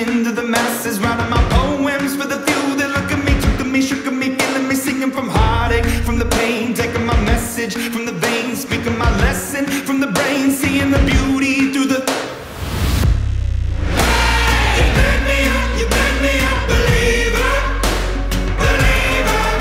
preaching to the masses, writing my poems for the few that look at me, took at me, shook at me, feeling me, singing from heartache, from the pain, taking my message from the veins, speaking my lesson from the brain, seeing the beauty through the... You make me a believer, believer.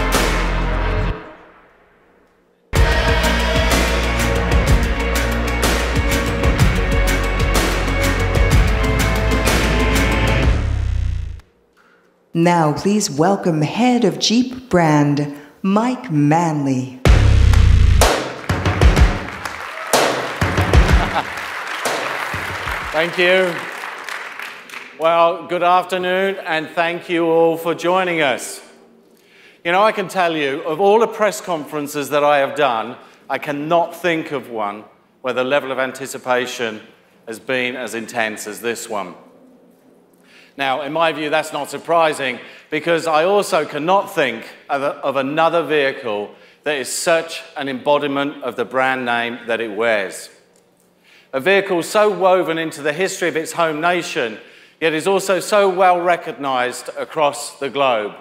Now please welcome head of Jeep brand, Mike Manley. Thank you. Well, good afternoon, and thank you all for joining us. You know, I can tell you, of all the press conferences that I have done, I cannot think of one where the level of anticipation has been as intense as this one. Now, in my view, that's not surprising, because I also cannot think of another vehicle that is such an embodiment of the brand name that it wears. A vehicle so woven into the history of its home nation, yet is also so well recognized across the globe.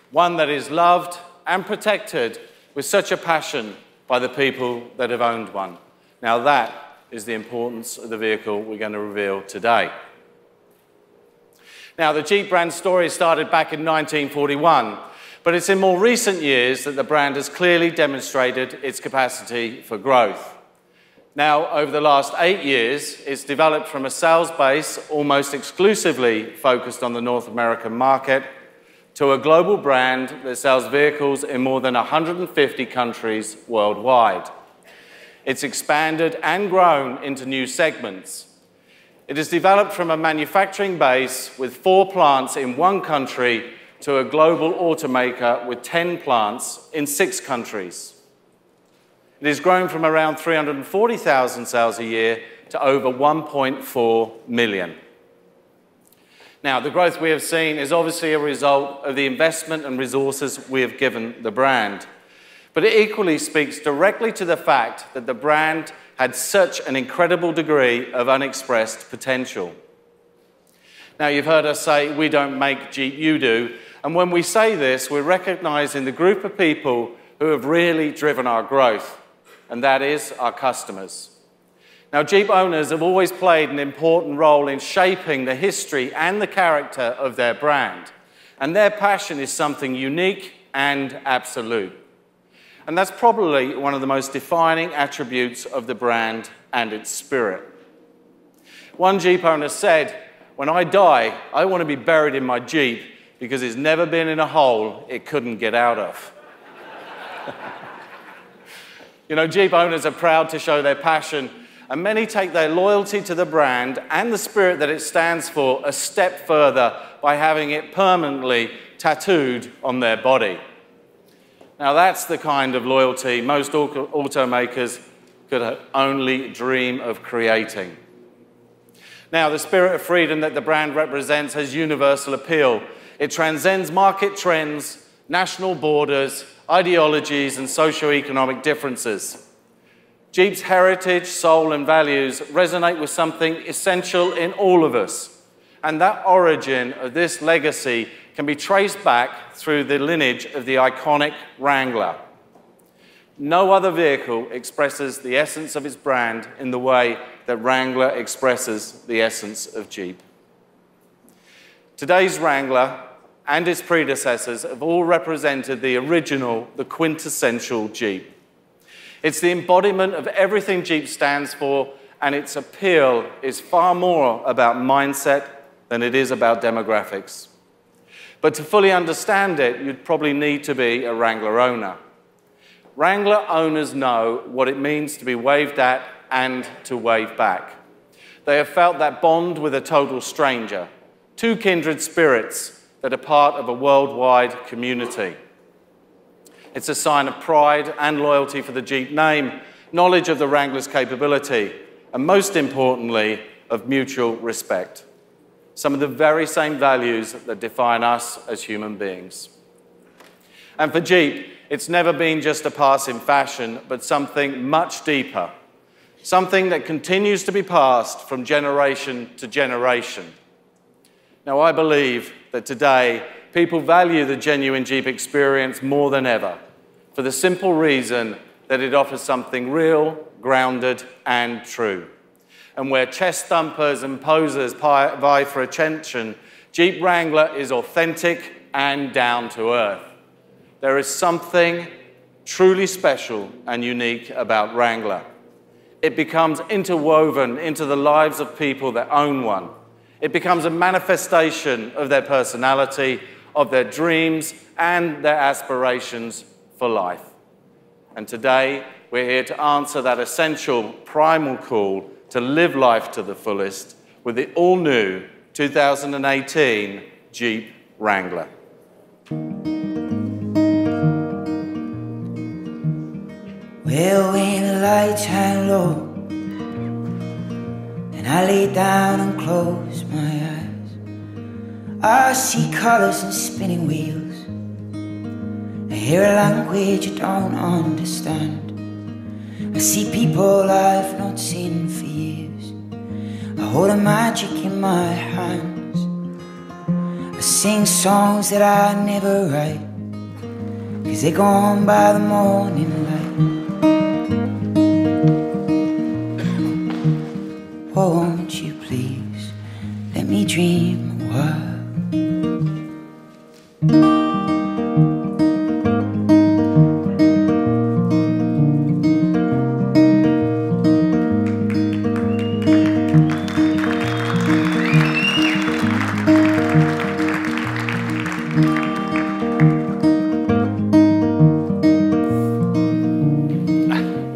One that is loved and protected with such a passion by the people that have owned one. Now that is the importance of the vehicle we're going to reveal today. Now, the Jeep brand story started back in 1941, but it's in more recent years that the brand has clearly demonstrated its capacity for growth. Now, over the last 8 years, it's developed from a sales base almost exclusively focused on the North American market to a global brand that sells vehicles in more than 150 countries worldwide. It's expanded and grown into new segments. It has developed from a manufacturing base with 4 plants in 1 country to a global automaker with 10 plants in 6 countries. It has grown from around 340,000 sales a year to over 1.4 million. Now, the growth we have seen is obviously a result of the investment and resources we have given the brand. But it equally speaks directly to the fact that the brand had such an incredible degree of unexpressed potential. Now, you've heard us say, we don't make Jeep, you do. And when we say this, we're recognizing the group of people who have really driven our growth, and that is our customers. Now, Jeep owners have always played an important role in shaping the history and the character of their brand, and their passion is something unique and absolute. And that's probably one of the most defining attributes of the brand and its spirit. One Jeep owner said, "When I die, I want to be buried in my Jeep because it's never been in a hole it couldn't get out of." You know, Jeep owners are proud to show their passion, and many take their loyalty to the brand and the spirit that it stands for a step further by having it permanently tattooed on their body. Now, that's the kind of loyalty most automakers could only dream of creating. Now, the spirit of freedom that the brand represents has universal appeal. It transcends market trends, national borders, ideologies, and socio-economic differences. Jeep's heritage, soul, and values resonate with something essential in all of us, and that origin of this legacy can be traced back through the lineage of the iconic Wrangler. No other vehicle expresses the essence of its brand in the way that Wrangler expresses the essence of Jeep. Today's Wrangler and its predecessors have all represented the original, the quintessential Jeep. It's the embodiment of everything Jeep stands for, and its appeal is far more about mindset than it is about demographics. But to fully understand it, you'd probably need to be a Wrangler owner. Wrangler owners know what it means to be waved at and to wave back. They have felt that bond with a total stranger, 2 kindred spirits that are part of a worldwide community. It's a sign of pride and loyalty for the Jeep name, knowledge of the Wrangler's capability, and most importantly, of mutual respect. Some of the very same values that define us as human beings. And for Jeep, it's never been just a passing fashion, but something much deeper. Something that continues to be passed from generation to generation. Now, I believe that today people value the genuine Jeep experience more than ever, for the simple reason that it offers something real, grounded, and true. And where chest thumpers and posers vie for attention, Jeep Wrangler is authentic and down to earth. There is something truly special and unique about Wrangler. It becomes interwoven into the lives of people that own one. It becomes a manifestation of their personality, of their dreams, and their aspirations for life. And today, we're here to answer that essential, primal call to live life to the fullest with the all-new 2018 Jeep Wrangler. Well, when the lights hang low and I lay down and close my eyes, I see colors and spinning wheels. I hear a language I don't understand. I see people I've not seen for years. I hold a magic in my hands. I sing songs that I never write, 'cause they're gone by the morning light. Oh, won't you please let me dream a while?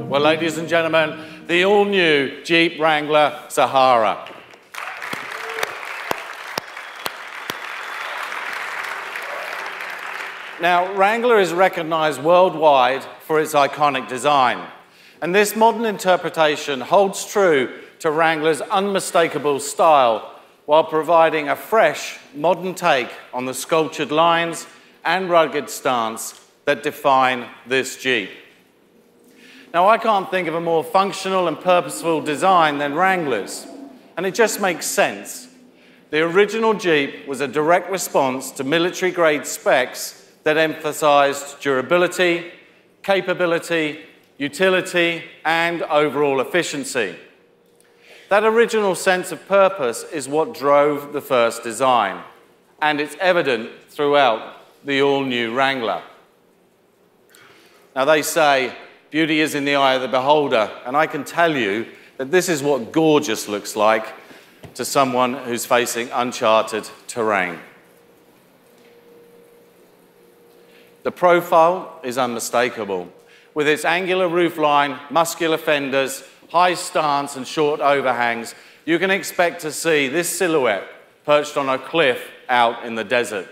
Well, ladies and gentlemen, the all-new Jeep Wrangler Sahara. Now, Wrangler is recognized worldwide for its iconic design, and this modern interpretation holds true to Wrangler's unmistakable style while providing a fresh, modern take on the sculptured lines and rugged stance that define this Jeep. Now, I can't think of a more functional and purposeful design than Wrangler's, and it just makes sense. The original Jeep was a direct response to military-grade specs that emphasized durability, capability, utility, and overall efficiency. That original sense of purpose is what drove the first design, and it's evident throughout the all-new Wrangler. Now, they say beauty is in the eye of the beholder, and I can tell you that this is what gorgeous looks like to someone who's facing uncharted terrain. The profile is unmistakable. With its angular roofline, muscular fenders, high stance and short overhangs, you can expect to see this silhouette perched on a cliff out in the desert.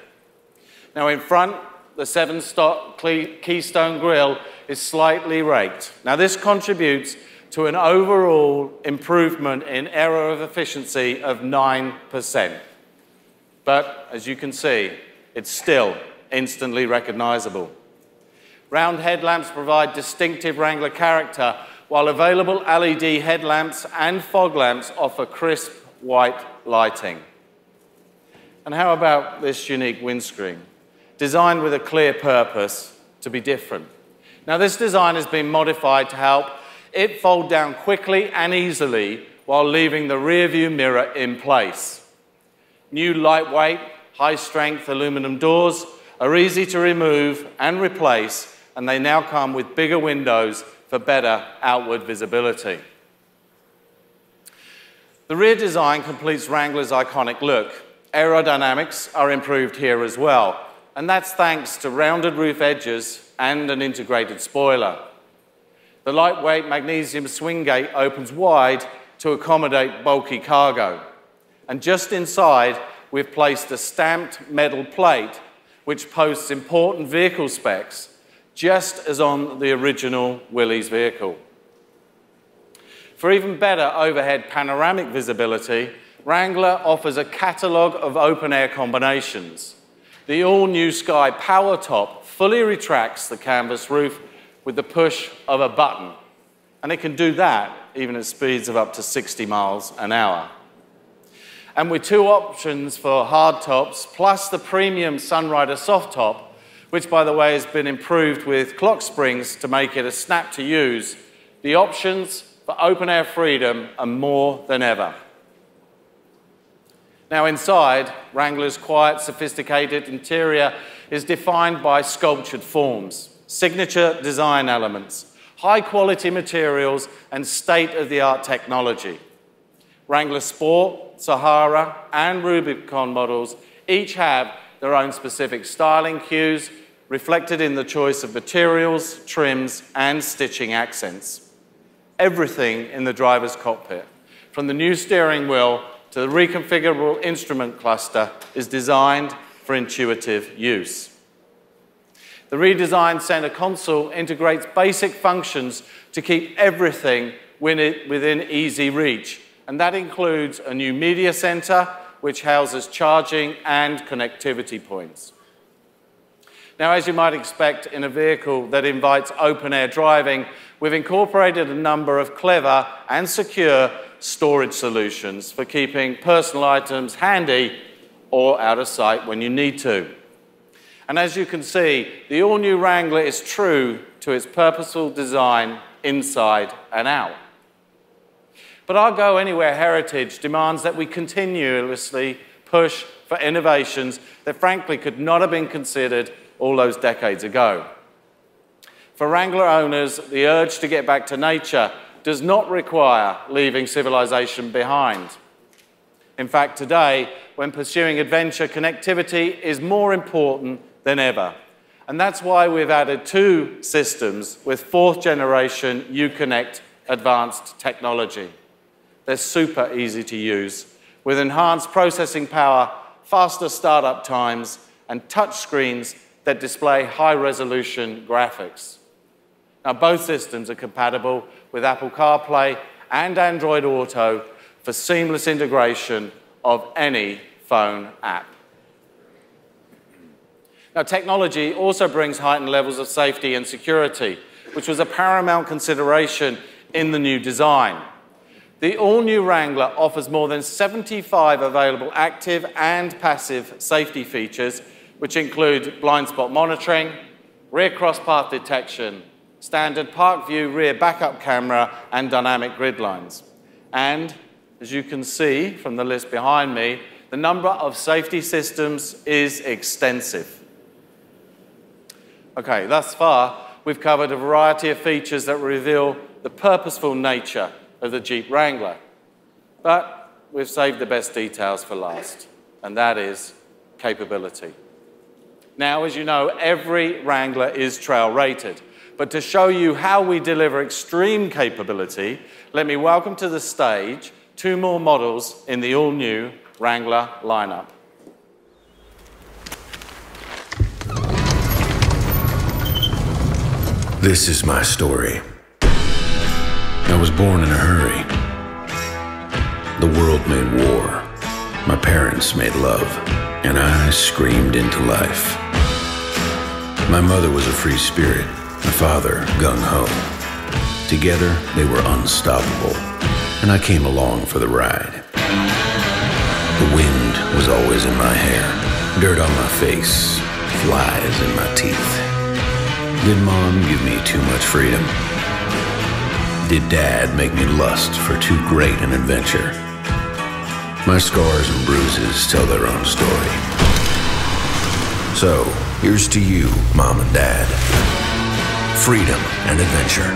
Now, in front, the 7-stop Keystone grille is slightly raked. Now, this contributes to an overall improvement in error of efficiency of 9%. But, as you can see, it's still instantly recognizable. Round headlamps provide distinctive Wrangler character, while available LED headlamps and fog lamps offer crisp white lighting. And how about this unique windscreen? Designed with a clear purpose to be different. Now, this design has been modified to help it fold down quickly and easily while leaving the rear view mirror in place. New lightweight, high-strength aluminum doors are easy to remove and replace, and they now come with bigger windows for better outward visibility. The rear design completes Wrangler's iconic look. Aerodynamics are improved here as well, and that's thanks to rounded roof edges and an integrated spoiler. The lightweight magnesium swing gate opens wide to accommodate bulky cargo. And just inside, we've placed a stamped metal plate which posts important vehicle specs, just as on the original Willys vehicle. For even better overhead panoramic visibility, Wrangler offers a catalogue of open-air combinations. The all-new Sky Power Top fully retracts the canvas roof with the push of a button, and it can do that even at speeds of up to 60 miles an hour. And with 2 options for hard tops, plus the premium Sunrider soft top, which, by the way, has been improved with clock springs to make it a snap to use, the options for open-air freedom are more than ever. Now inside, Wrangler's quiet, sophisticated interior is defined by sculptured forms, signature design elements, high-quality materials, and state-of-the-art technology. Wrangler Sport, Sahara, and Rubicon models each have their own specific styling cues, reflected in the choice of materials, trims, and stitching accents. Everything in the driver's cockpit, from the new steering wheel to the reconfigurable instrument cluster, is designed for intuitive use. The redesigned center console integrates basic functions to keep everything within easy reach, and that includes a new media center, which houses charging and connectivity points. Now, as you might expect in a vehicle that invites open-air driving, we've incorporated a number of clever and secure storage solutions for keeping personal items handy or out of sight when you need to. And as you can see, the all-new Wrangler is true to its purposeful design inside and out. But our Go Anywhere heritage demands that we continuously push for innovations that frankly could not have been considered all those decades ago. For Wrangler owners, the urge to get back to nature does not require leaving civilization behind. In fact, today, when pursuing adventure, connectivity is more important than ever. And that's why we've added 2 systems with 4th generation Uconnect advanced technology. They're super easy to use, with enhanced processing power, faster startup times, and touch screens that display high-resolution graphics. Now, both systems are compatible with Apple CarPlay and Android Auto for seamless integration of any phone app. Now, technology also brings heightened levels of safety and security, which was a paramount consideration in the new design. The all-new Wrangler offers more than 75 available active and passive safety features, which include blind spot monitoring, rear cross-path detection, standard park view rear backup camera, and dynamic grid lines. And, as you can see from the list behind me, the number of safety systems is extensive. Okay, thus far, we've covered a variety of features that reveal the purposeful nature of the Jeep Wrangler. But we've saved the best details for last, and that is capability. Now, as you know, every Wrangler is trail rated, but to show you how we deliver extreme capability, let me welcome to the stage 2 more models in the all-new Wrangler lineup. This is my story. I was born in a hurry. The world made war. My parents made love, and I screamed into life. My mother was a free spirit, my father gung-ho. Together, they were unstoppable, and I came along for the ride. The wind was always in my hair, dirt on my face, flies in my teeth. Did Mom give me too much freedom? Did Dad make me lust for too great an adventure? My scars and bruises tell their own story. So, here's to you, Mom and Dad. Freedom and adventure.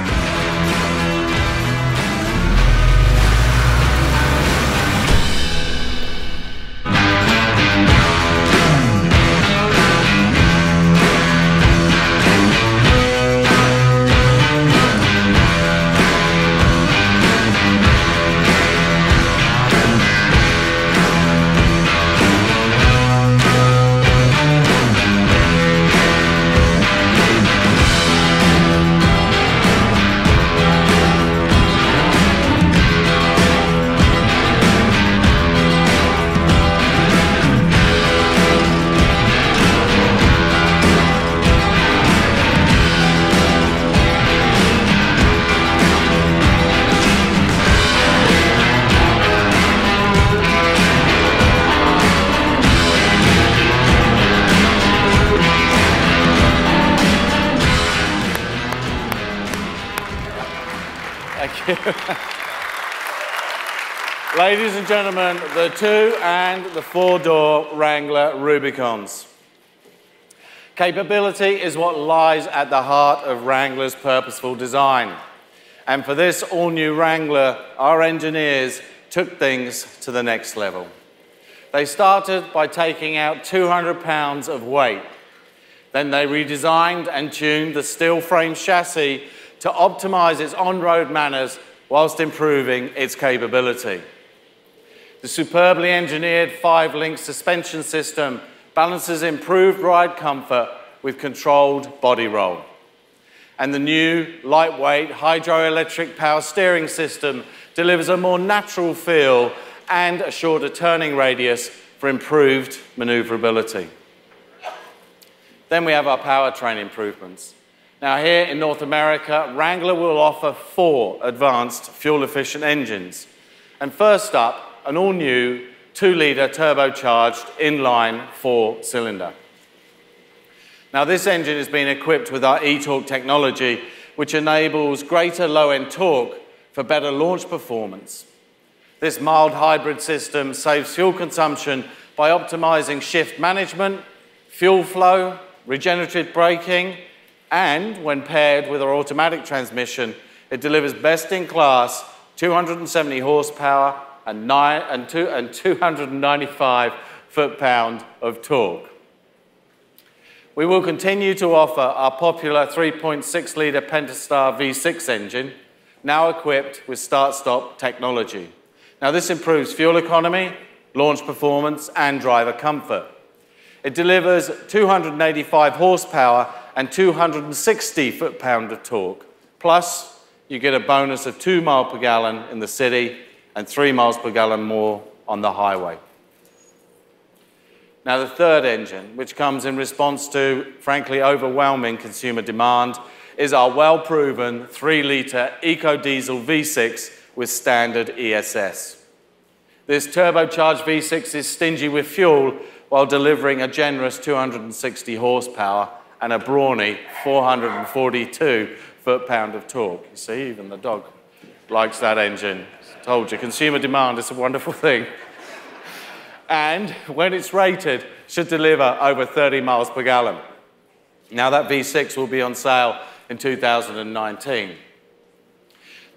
you. Ladies and gentlemen, the 2- and the 4-door Wrangler Rubicons. Capability is what lies at the heart of Wrangler's purposeful design. And for this all-new Wrangler, our engineers took things to the next level. They started by taking out 200 pounds of weight. Then they redesigned and tuned the steel frame chassis to optimize its on-road manners whilst improving its capability. The superbly engineered 5-link suspension system balances improved ride comfort with controlled body roll. And the new, lightweight, hydroelectric power steering system delivers a more natural feel and a shorter turning radius for improved maneuverability. Then we have our powertrain improvements. Now here in North America, Wrangler will offer 4 advanced fuel-efficient engines. And first up, an all-new 2-litre turbocharged inline 4-cylinder. Now this engine has been equipped with our e-torque technology, which enables greater low-end torque for better launch performance. This mild hybrid system saves fuel consumption by optimizing shift management, fuel flow, regenerative braking, and when paired with our automatic transmission, it delivers best-in-class 270 horsepower and 295 foot-pound of torque. We will continue to offer our popular 3.6-litre Pentastar V6 engine, now equipped with start-stop technology. Now this improves fuel economy, launch performance, and driver comfort. It delivers 285 horsepower and 260 foot-pound of torque. Plus, you get a bonus of 2 miles per gallon in the city and 3 miles per gallon more on the highway. Now, the third engine, which comes in response to, frankly, overwhelming consumer demand, is our well-proven 3-litre eco-diesel V6 with standard ESS. This turbocharged V6 is stingy with fuel while delivering a generous 260 horsepower and a brawny 442 foot-pound of torque. You see, even the dog likes that engine. Told you, consumer demand is a wonderful thing. And when it's rated, should deliver over 30 miles per gallon. Now that V6 will be on sale in 2019.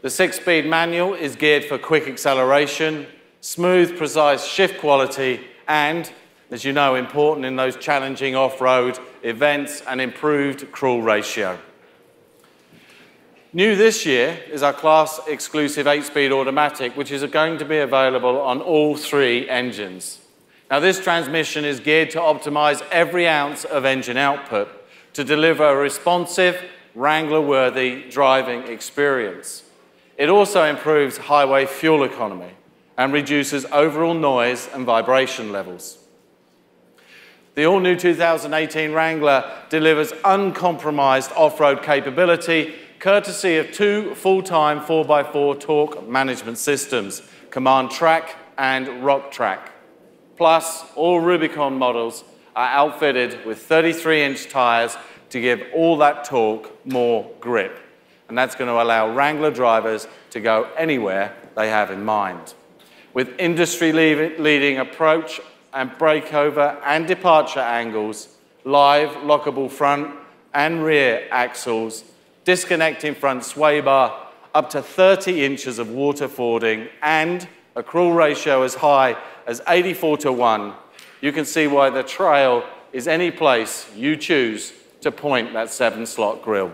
The 6-speed manual is geared for quick acceleration, smooth, precise shift quality, and, as you know, important in those challenging off-road events, an improved cruise ratio. New this year is our class-exclusive 8-speed automatic, which is going to be available on all 3 engines. Now, this transmission is geared to optimize every ounce of engine output to deliver a responsive, Wrangler-worthy driving experience. It also improves highway fuel economy and reduces overall noise and vibration levels. The all-new 2018 Wrangler delivers uncompromised off-road capability courtesy of 2 full-time 4x4 torque management systems, Command Track and Rock Track. Plus, all Rubicon models are outfitted with 33-inch tyres to give all that torque more grip. And that's going to allow Wrangler drivers to go anywhere they have in mind. With industry-leading approach and breakover and departure angles, live lockable front and rear axles, disconnecting front sway bar, up to 30 inches of water fording, and a cruise ratio as high as 84:1, you can see why the trail is any place you choose to point that 7-slot grille.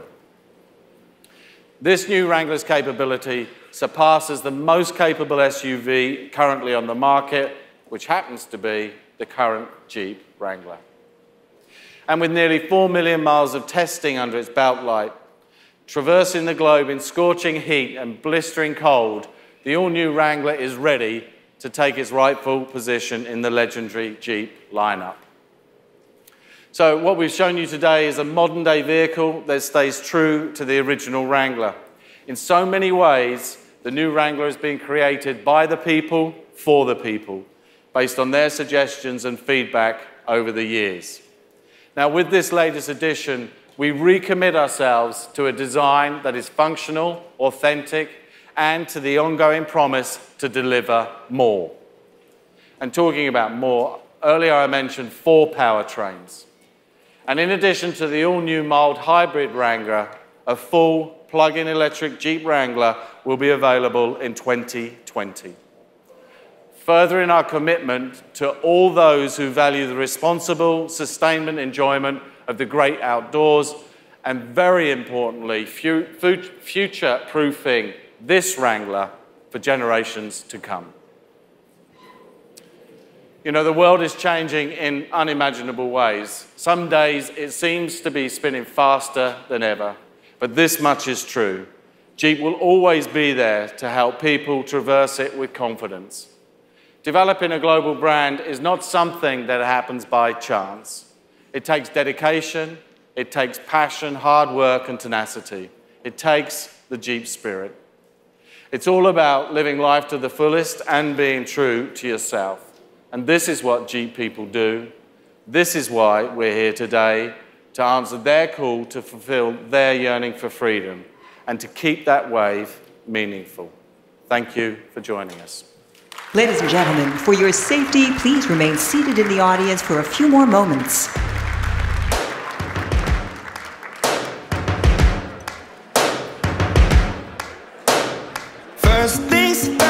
This new Wrangler's capability surpasses the most capable SUV currently on the market, which happens to be the current Jeep Wrangler. And with nearly 4 million miles of testing under its belt light, traversing the globe in scorching heat and blistering cold, the all-new Wrangler is ready to take its rightful position in the legendary Jeep lineup. So what we've shown you today is a modern-day vehicle that stays true to the original Wrangler. In so many ways, the new Wrangler is being created by the people, for the people, based on their suggestions and feedback over the years. Now, with this latest edition, we recommit ourselves to a design that is functional, authentic, and to the ongoing promise to deliver more. And talking about more, earlier I mentioned 4 powertrains. And in addition to the all-new mild hybrid Wrangler, a full plug-in electric Jeep Wrangler will be available in 2020. Furthering our commitment to all those who value the responsible, sustainable enjoyment of the great outdoors, and very importantly, future-proofing this Wrangler for generations to come. You know, the world is changing in unimaginable ways. Some days it seems to be spinning faster than ever, but this much is true. Jeep will always be there to help people traverse it with confidence. Developing a global brand is not something that happens by chance. It takes dedication, it takes passion, hard work, and tenacity. It takes the Jeep spirit. It's all about living life to the fullest and being true to yourself. And this is what Jeep people do. This is why we're here today, to answer their call to fulfill their yearning for freedom and to keep that wave meaningful. Thank you for joining us. Ladies and gentlemen, for your safety, please remain seated in the audience for a few more moments. First things first.